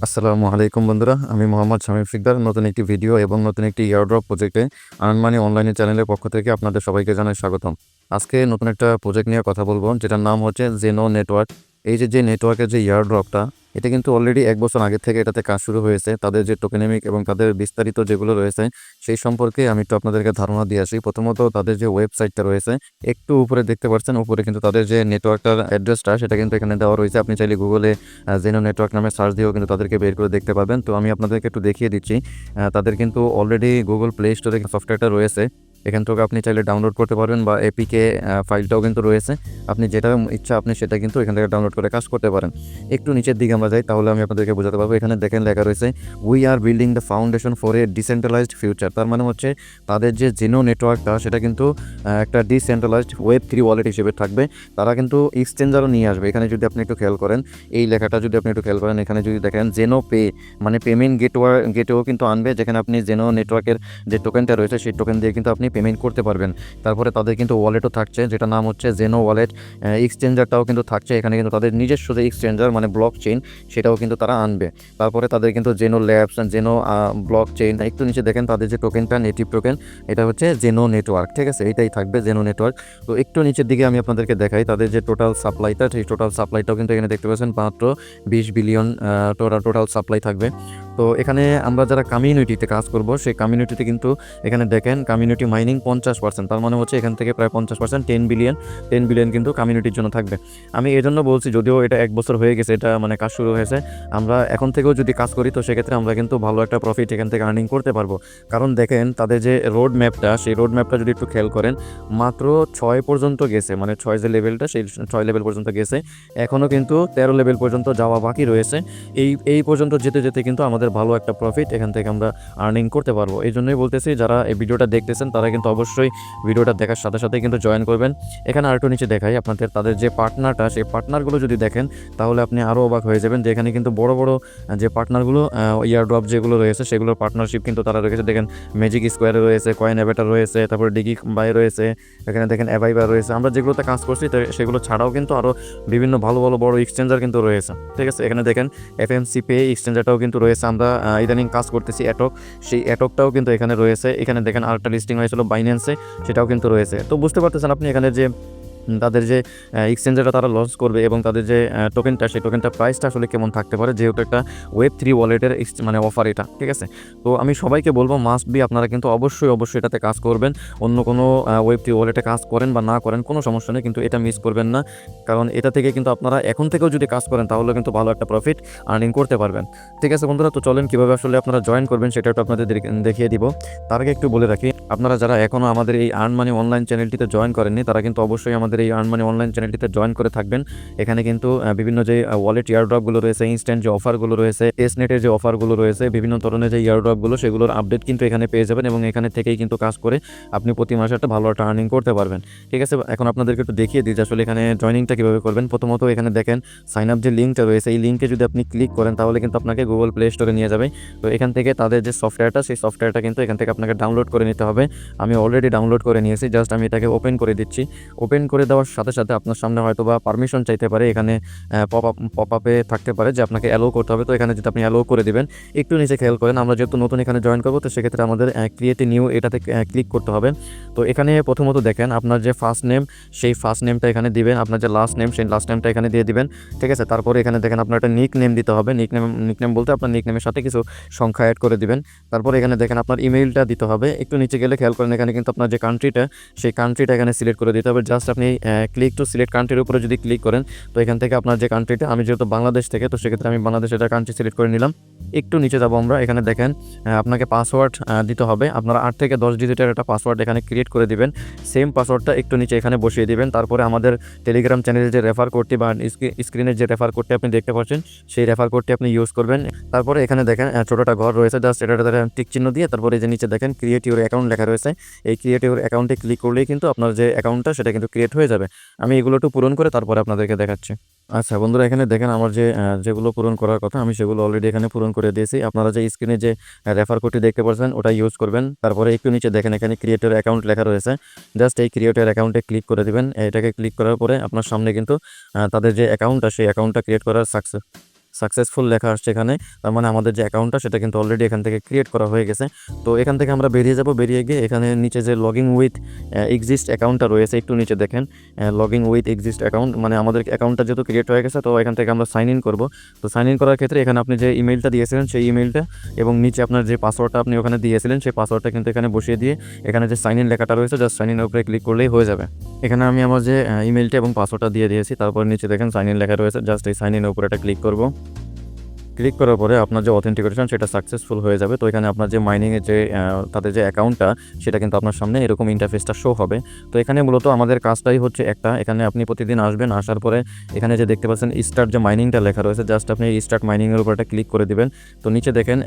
আসসালামু আলাইকুম বন্ধুরা, আমি মোহাম্মদ শামীম সিকদার। নতুন একটি ভিডিও এবং নতুন একটি ইয়ারড্রপ প্রজেক্টে আর্ন মানি অনলাইনে চ্যানেলের পক্ষ থেকে আপনাদের সবাইকে জানাই স্বাগতম। আজকে নতুন একটা প্রজেক্ট নিয়ে কথা বলবো, যেটার নাম হচ্ছে জেনো নেটওয়ার্ক। এই যে নেটওয়ার্কের যে ইয়ারড্রপটা, এটা কিন্তু অলরেডি 1 বছর আগে থেকে এটাতে কাজ শুরু হয়েছে। তাদের যে টোকেনেমিক এবং তাদের বিস্তারিত যেগুলো রয়েছে সেই সম্পর্কে আমি একটু আপনাদেরকে ধারণা দিয়ে আসি। প্রথমত তাদের যে ওয়েবসাইটটা রয়েছে, একটু উপরে দেখতে পাচ্ছেন, উপরে কিন্তু তাদের যে নেটওয়ার্কটার অ্যাড্রেসটা সেটা কিন্তু এখানে দেওয়া রয়েছে। আপনি চাইলে গুগলে জেনো নেটওয়ার্ক নামে সার্চ দিয়েও কিন্তু তাদেরকে বের করে দেখতে পাবেন। তো আমি আপনাদেরকে একটু দেখিয়ে দিচ্ছি। তাদের কিন্তু অলরেডি গুগল প্লে স্টোরে সফটওয়্যারটা রয়েছে। এখান থেকে আপনি চাইলে ডাউনলোড করতে পারবেন, বা এপিকে ফাইলটাও কিন্তু রয়েছে। আপনি যেটা ইচ্ছা আপনি সেটা কিন্তু এখান থেকে ডাউনলোড করে কাজ করতে পারেন। একটু নিচের দিকে আমরা যাই, তাহলে আমি আপনাদেরকে বোঝাতে পারবো। এখানে দেখেন লেখা রয়েছে, we are building the foundation for a decentralised future. তার মানে হচ্ছে তাদের যে জেনো নেটওয়ার্কটা সেটা কিন্তু একটা ডিসেন্ট্রালাইজড Web3 ওয়ালেট হিসেবে থাকবে। তারা কিন্তু এক্সচেঞ্জারও নিয়ে আসবে। এখানে যদি আপনি একটু খেয়াল করেন, এই লেখাটা যদি আপনি একটু খেয়াল করেন, এখানে যদি দেখেন জেনো পে, মানে পেমেন্ট গেটওয়েও কিন্তু আনবে, যেখানে আপনি জেনো নেটওয়ার্কের যে টোকেনটা রয়েছে সেই টোকেন দিয়ে কিন্তু আপনি পেমেন্ট করতে পারবেন। তারপরে তাদের কিন্তু ওয়ালেটও থাকছে, যেটা নাম হচ্ছে জেনো ওয়ালেট। এক্সচেঞ্জারটাও কিন্তু থাকছে, এখানে কিন্তু তাদের নিজস্ব যে এক্সচেঞ্জার মানে ব্লক চেইন সেটাও কিন্তু তারা আনবে। তারপরে তাদের কিন্তু জেনো ল্যাবস, জেনো ব্লক চেইন, একটু নিচে দেখেন তাদের যে টোকেনটা নেটিভ টোকেন, এটা হচ্ছে জেনো নেটওয়ার্ক। ঠিক আছে, এটাই থাকবে জেনো নেটওয়ার্ক। তো একটু নিচের দিকে আমি আপনাদেরকে দেখাই তাদের যে টোটাল সাপ্লাইটা, সেই টোটাল সাপ্লাইটাও কিন্তু এখানে দেখতে পাচ্ছেন মাত্র 20 বিলিয়ন টোটাল সাপ্লাই থাকবে। তো এখানে আমরা যারা কমিউনিটিতে কাজ করব, সেই কমিউনিটিতে কিন্তু এখানে দেখেন কমিউনিটি মাইনিং 50%। তার মানে হচ্ছে এখান থেকে প্রায় 50%, 10 বিলিয়ন কিন্তু কমিউনিটির জন্য থাকবে। আমি এই জন্য বলছি, যদিও এটা 1 বছর হয়ে গেছে, এটা মানে কাজ শুরু হয়েছে, আমরা এখন থেকেও যদি কাজ করি তো সেক্ষেত্রে আমরা কিন্তু ভালো একটা প্রফিট এখান থেকে আর্নিং করতে পারবো। কারণ দেখেন তাদের যে রোড ম্যাপটা, সেই রোড ম্যাপটা যদি একটু খেয়াল করেন, মাত্র 6 পর্যন্ত গেছে, মানে 6 যে লেভেলটা সেই 6 লেভেল পর্যন্ত গেছে। এখনও কিন্তু 13 লেভেল পর্যন্ত যাওয়া বাকি রয়েছে। এই পর্যন্ত যেতে যেতে কিন্তু আমাদের ভালো একটা প্রফিট এখান থেকে আমরা আর্নিং করতে পারবো। এই জন্যই বলতেছি, যারা এই ভিডিওটা দেখতেছেন তারা কিন্তু অবশ্যই ভিডিওটা দেখার সাথে সাথে কিন্তু জয়েন করবেন। এখানে আরেকটু নিচে দেখাই আপনাদের, তাদের যে পার্টনারটা, সেই পার্টনারগুলো যদি দেখেন তাহলে আপনি আরও অবাক হয়ে যাবেন যে এখানে কিন্তু বড় বড় যে পার্টনারগুলো, ইয়ারড্রপ যেগুলো রয়েছে সেগুলোর পার্টনারশিপ কিন্তু তারা রেখেছে। দেখেন ম্যাজিক স্কোয়ারে রয়েছে, কয়েন অ্যাভেটার রয়েছে, তারপরে ডিগি বাই রয়েছে, এখানে দেখেন অ্যাভাইবা রয়েছে। আমরা যেগুলোতে কাজ করছি সেগুলো ছাড়াও কিন্তু আরও বিভিন্ন ভালো ভালো বড় এক্সচেঞ্জার কিন্তু রয়েছে। ঠিক আছে, এখানে দেখেন এফএমসি পে এক্সচেঞ্জারটাও কিন্তু রয়েছে। আমরা ইদানিং কাজ করতেছি অ্যাটক, সেই অ্যাটকটাও কিন্তু এখানে রয়েছে। এখানে দেখেন আরেকটা লিস্টিং হয়েছিল বাইন্যান্সে, সেটাও কিন্তু রয়েছে। তো বুঝতে পারতেছেন আপনি এখানে যে তাদের যে এক্সচেঞ্জারটা তারা লঞ্চ করবে এবং তাদের যে টোকেনটা, সেই টোকেনটা প্রাইসটা আসলে কেমন থাকতে পারে, যেহেতু একটা Web3 ওয়ালেটের মানে অফার এটা। ঠিক আছে, তো আমি সবাইকে বলবো মাস্ট বি আপনারা কিন্তু অবশ্যই এটাতে কাজ করবেন। অন্য কোনো Web3 ওয়ালেটে কাজ করেন বা না করেন কোনো সমস্যা নেই, কিন্তু এটা মিস করবেন না। কারণ এটা থেকে কিন্তু আপনারা এখন থেকেও যদি কাজ করেন তাহলে কিন্তু ভালো একটা প্রফিট আর্নিং করতে পারবেন। ঠিক আছে বন্ধুরা, তো চলেন কীভাবে আসলে আপনারা জয়েন করবেন সেটা একটু আপনাদের দেখিয়ে দিব। তার আগে একটু বলে রাখি, আপনারা যারা এখনও আমাদের এই আর্ন মানি অনলাইন চ্যানেলটিতে জয়েন করেননি তারা কিন্তু অবশ্যই আমাদের এই আর্ন মানি অনলাইন চ্যানেলটিতে জয়েন করে থাকবেন। এখানে কিন্তু বিভিন্ন যে ওয়ালেট ইয়ারড্রপগুলো রয়েছে, ইনস্ট্যান্ট যে অফারগুলো রয়েছে, টেস্টনেটের যে অফারগুলো রয়েছে, বিভিন্ন ধরনের যে ইয়ারড্রপগুলো, সেগুলোর আপডেট কিন্তু এখানে পেয়ে যাবেন এবং এখানে থেকেই কিন্তু কাজ করে আপনি প্রতি মাসে একটা ভালো একটা আর্নিং করতে পারবেন। ঠিক আছে, এখন আপনাদেরকে একটু দেখিয়ে দিই যে আসলে এখানে জয়েনিংটা কীভাবে করবেন। প্রথমত এখানে দেখেন সাইন আপ যে লিঙ্কটা রয়েছে, এই লিঙ্কে যদি আপনি ক্লিক করেন তাহলে কিন্তু আপনাকে গুগল প্লে স্টোরে নিয়ে যাবে। তো এখান থেকে তাদের যে সফটওয়্যারটা, সেই সফটওয়্যারটা কিন্তু এখান থেকে আপনাকে ডাউনলোড করে নিতে হবে। আমি অলরেডি ডাউনলোড করে নিয়েছি, জাস্ট আমি এটাকে ওপেন করে দিচ্ছি। ওপেন করে দেওয়ার সাথে সাথে আপনার সামনে হয়তো বা পারমিশন চাইতে পারে, এখানে পপ আপে থাকতে পারে যে আপনাকে অ্যালো করতে হবে। তো এখানে যদি আপনি অ্যালো করে দিবেন, একটু নিচে খেয়াল করেন, আমরা যেহেতু নতুন এখানে জয়েন করবো তো সেক্ষেত্রে আমাদের ক্রিয়েট এ নিউ এটাতে ক্লিক করতে হবে। তো এখানে প্রথমত দেখেন আপনার যে ফার্স্ট নেম, সেই ফার্স্ট নেমটা এখানে দিবেন, আপনার যে লাস্ট নেম সেই লাস্ট নেমটা এখানে দিয়ে দিবেন। ঠিক আছে, তারপরে এখানে দেখেন আপনার একটা নিক নেম দিতে হবে। নিক নেম বলতে আপনার নিক নেমের সাথে কিছু সংখ্যা অ্যাড করে দিবেন। তারপরে এখানে দেখেন আপনার ইমেইলটা দিতে হবে। একটু নিচে গেলে খেয়াল করেন, এখানে কিন্তু আপনার যে কান্ট্রিটা, সেই কান্ট্রিটা এখানে সিলেক্ট করে দিতে হবে। জাস্ট আপনি ক্লিক টু সিলেক্ট কান্ট্রির উপরে যদি ক্লিক করেন তো এখান থেকে আপনার যে কান্ট্রিটা, আমি যেহেতু বাংলাদেশ থেকে, তো সেক্ষেত্রে আমি বাংলাদেশের কান্ট্রি সিলেক্ট করে নিলাম। একটু নিচে যাবো আমরা, এখানে দেখেন আপনাকে পাসওয়ার্ড দিতে হবে। আপনারা 8 থেকে 10 ডিজিটের একটা পাসওয়ার্ড এখানে ক্রিয়েট করে দিবেন। সেম পাসওয়ার্ডটা একটু নিচে এখানে বসিয়ে দিবেন। তারপরে আমাদের টেলিগ্রাম চ্যানেলের যে রেফার কোডটি বা স্ক্রিনের যে রেফার কোডটি আপনি দেখতে পাচ্ছেন, সেই রেফার কোডটি আপনি ইউজ করবেন। তারপরে এখানে দেখেন ছোটোটা ঘর রয়েছে, জাস্ট এটা টিক চিহ্ন দিয়ে তারপরে এই যে নিচে দেখেন ক্রিয়েট ইউর অ্যাকাউন্ট লেখা রয়েছে। এই ক্রিয়েট ইউর অ্যাকাউন্টে ক্লিক করলেই কিন্তু আপনার যে অ্যাকাউন্টটা সেটা কিন্তু ক্রিয়েট হয়ে যাবে। আমি এগুলো একটু পূরণ করে তারপরে আপনাদেরকে দেখাচ্ছি। আচ্ছা বন্ধুরা, এখানে দেখেন আমার যেগুলো পূরণ করার কথা আমি সেগুলো অলরেডি এখানে পূরণ করে দিয়েছি। আপনারা যে স্ক্রিনে যে রেফার কোডটি দেখতে পাচ্ছেন ওটা ইউজ করবেন। তারপরে একটু নিচে দেখেন এখানে ক্রিয়েটর অ্যাকাউন্ট লেখা রয়েছে, জাস্ট এই ক্রিয়েটর অ্যাকাউন্টে ক্লিক করে দিবেন। এটাকে ক্লিক করার পরে আপনার সামনে কিন্তু তাদের যে অ্যাকাউন্টটা, সেই অ্যাকাউন্টটা ক্রিয়েট করার সাকসেসফুল লেখা আসছে এখানে, তার মানে আমাদের যে অ্যাকাউন্টটা সেটা কিন্তু অলরেডি এখান থেকে ক্রিয়েট করা হয়ে গেছে। তো এখান থেকে আমরা বেরিয়ে যাব, বেরিয়ে গিয়ে এখানে নিচে যে লগইন উইথ এক্সিস্ট অ্যাকাউন্টটা রয়েছে একটু নিচে দেখেন, লগইন উইথ এক্সিস্ট অ্যাকাউন্ট, মানে আমাদের অ্যাকাউন্টটা যেহেতু ক্রিয়েট হয়ে গেছে তো এখান থেকে আমরা সাইন ইন করব। তো সাইন ইন করার ক্ষেত্রে এখানে আপনি যে ইমেলটা দিয়েছিলেন সেই ইমেলটা এবং নিচে আপনার যে পাসওয়ার্ডটা আপনি ওখানে দিয়েছিলেন সেই পাসওয়ার্ডটা কিন্তু এখানে বসিয়ে দিয়ে এখানে যে সাইন ইন লেখাটা রয়েছে জাস্ট সাইন ইনের উপরে ক্লিক করলেই হয়ে যাবে। এখানে আমি আমার যে ইমেলটা এবং পাসওয়ার্ডটা দিয়ে দিয়েছি, তারপর নিচে দেখেন সাইন ইন লেখা রয়েছে, জাস্ট এই সাইন ইনের উপরে একটা ক্লিক করব। ক্লিক করার পরে আপনার যে অথেন্টিকেশন সেটা সাকসেসফুল হয়ে যাবে। তো এখানে আপনার যে মাইনিংয়ের যে তাদের যে অ্যাকাউন্টটা সেটা কিন্তু আপনার সামনে এরকম ইন্টারফেসটা শো হবে। তো এখানে মূলত আমাদের কাজটাই হচ্ছে একটা, এখানে আপনি প্রতিদিন আসবেন, আসার পরে এখানে যে দেখতে পাচ্ছেন স্টার্ট যে মাইনিংটা লেখা রয়েছে জাস্ট আপনি স্টার্ট মাইনিংয়ের উপর একটা ক্লিক করে দিবেন। তো নিচে দেখেন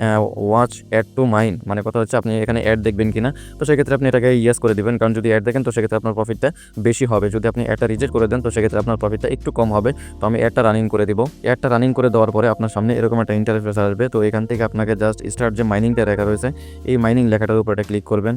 ওয়াচ অ্যাড টু মাইন, মানে কথা হচ্ছে আপনি এখানে অ্যাড দেখবেন কিনা। তো সেক্ষেত্রে আপনি এটাকে ইয়েস করে দিবেন, কারণ যদি অ্যাড দেখেন তো সেক্ষেত্রে আপনার প্রফিটটা বেশি হবে। যদি আপনি অ্যাডটা রিজেক্ট করে দেন তো সেক্ষেত্রে আপনার প্রফিটটা একটু কম হবে। তো আমি অ্যাডটা রানিং করে দিব। অ্যাডটা রানিং করে দেওয়ার পরে আপনার সামনে এরকম একটা ইন্টারফেস আসবে। তো এখান থেকে আপনাকে জাস্ট স্টার্ট যে মাইনিংটা লেখা রয়েছে এই মাইনিং লেখাটার উপর একটা ক্লিক করবেন।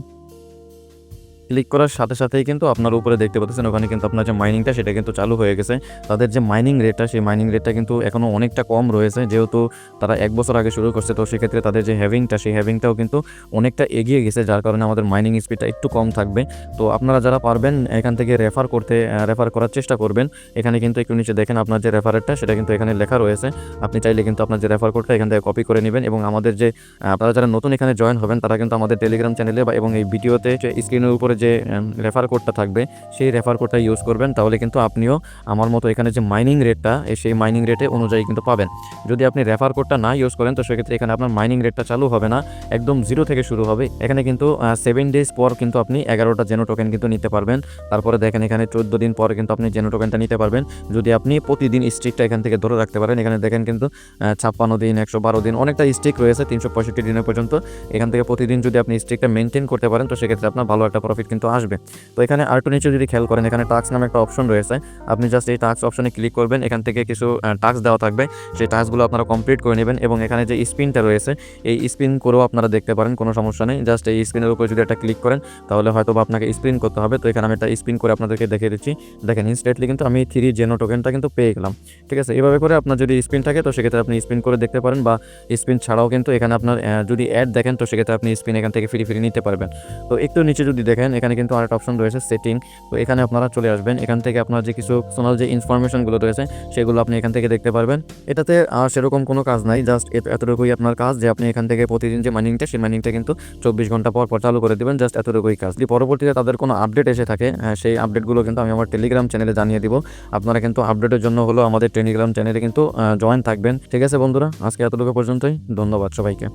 ক্লিক করার সাথে সাথেই কিন্তু আপনার উপরে দেখতে পাচ্ছেন ওখানে কিন্তু আপনার যে মাইনিংটা সেটা কিন্তু চালু হয়ে গেছে। তাদের যে মাইনিং রেটটা সেই মাইনিং রেটটা কিন্তু এখনও অনেকটা কম রয়েছে, যেহেতু তারা 1 বছর আগে শুরু করছে। তো সেক্ষেত্রে তাদের যে হ্যাভিংটা সেই হ্যাভিংটাও কিন্তু অনেকটা এগিয়ে গেছে, যার কারণে আমাদের মাইনিং স্পিডটা একটু কম থাকবে। তো আপনারা যারা পারবেন এখান থেকে রেফার করার চেষ্টা করবেন। এখানে কিন্তু একটু নিচে দেখেন আপনার যে রেফারেটটা সেটা কিন্তু এখানে লেখা রয়েছে। আপনি চাইলে কিন্তু আপনার যে রেফার কোডটা এখান থেকে কপি করে নেবেন এবং আমাদের যে আপনারা যারা নতুন এখানে জয়েন হবেন তারা কিন্তু আমাদের টেলিগ্রাম চ্যানেলে এবং এই ভিডিওতে স্ক্রিনের উপরে যে রেফার কোডটা থাকবে সেই রেফার কোডটা ইউজ করবেন, তাহলে কিন্তু আপনিও আমার মতো এখানে যে মাইনিং রেটটা সেই মাইনিং রেটে অনুযায়ী কিন্তু পাবেন। যদি আপনি রেফার কোডটা না ইউজ করেন তো সেক্ষেত্রে এখানে আপনার মাইনিং রেটটা চালু হবে না, একদম 0 থেকে শুরু হবে। এখানে কিন্তু 7 ডেজ পর কিন্তু আপনি 11টা জেনো টোকেন কিন্তু নিতে পারবেন। তারপরে দেখেন এখানে 14 দিন পর কিন্তু আপনি জেনো টোকেনটা নিতে পারবেন, যদি আপনি প্রতিদিন স্ট্রিকটা এখান থেকে ধরে রাখতে পারেন। এখানে দেখেন কিন্তু 56 দিন, 112 দিন, অনেকটা স্ট্রিক রয়েছে 365 দিনের পর্যন্ত। এখান থেকে প্রতিদিন যদি আপনি স্ট্রিকটা মেনটেন করতে পারেন তো সেক্ষেত্রে আপনার ভালো একটা প্রফিট কিন্তু আসবে। তো এখানে আরেকটু নিচে যদি খেয়াল করেন এখানে টাস্ক নামে একটা অপশন রয়েছে, আপনি জাস্ট এই টাস্ক অপশনে ক্লিক করবেন। এখান থেকে কিছু টাস্ক দেওয়া থাকবে, সেই টাস্কগুলো আপনারা কমপ্লিট করে নেবেন এবং এখানে যে স্পিনটা রয়েছে এই স্পিন করেও আপনারা দেখতে পারেন, কোনো সমস্যা নেই। জাস্ট এই স্পিনের উপরে যদি একটা ক্লিক করেন তাহলে হয়তো বা আপনাকে স্পিন করতে হবে। তো এখানে আমি একটা স্পিন করে আপনাদেরকে দেখিয়ে দিচ্ছি। দেখেন ইনস্ট্যান্টলি কিন্তু আমি 3 জেনো টোকেনটা কিন্তু পেয়ে গেলাম। ঠিক আছে, এভাবে করে আপনার যদি স্পিন থাকে তো সেক্ষেত্রে আপনি স্পিন করে দেখতে পারেন, বা স্পিন ছাড়াও কিন্তু এখানে আপনার যদি অ্যাড দেখেন তো সেক্ষেত্রে আপনি স্পিন এখান থেকে ফ্রি নিতে পারবেন। তো একটু নিচে যদি দেখেন এখানে কিন্তু আরেকটা অপশন রয়েছে সেটিং। তো এখানে আপনারা চলে আসবেন, এখান থেকে আপনার যে কিছু পার্সোনাল যে ইনফরমেশনগুলো রয়েছে সেগুলো আপনি এখান থেকে দেখতে পারবেন। এটাতে আর সেরকম কোনো কাজ নাই, জাস্ট এতটুকুই আপনার কাজ যে আপনি এখান থেকে প্রতিদিন যে মাইনিংটা সেই মাইনিংটা কিন্তু 24 ঘন্টা পর চালু করে দেবেন, জাস্ট এতটুকুই কাজ। যদি পরবর্তীতে তাদের কোনো আপডেট এসে থাকে সেই আপডেটগুলো কিন্তু আমি আমার টেলিগ্রাম চ্যানেলে জানিয়ে দিব। আপনারা কিন্তু আপডেটের জন্য হলো আমাদের টেলিগ্রাম চ্যানেলে কিন্তু জয়েন থাকবেন। ঠিক আছে বন্ধুরা, আজকে এতটুকু পর্যন্তই। ধন্যবাদ সবাইকে।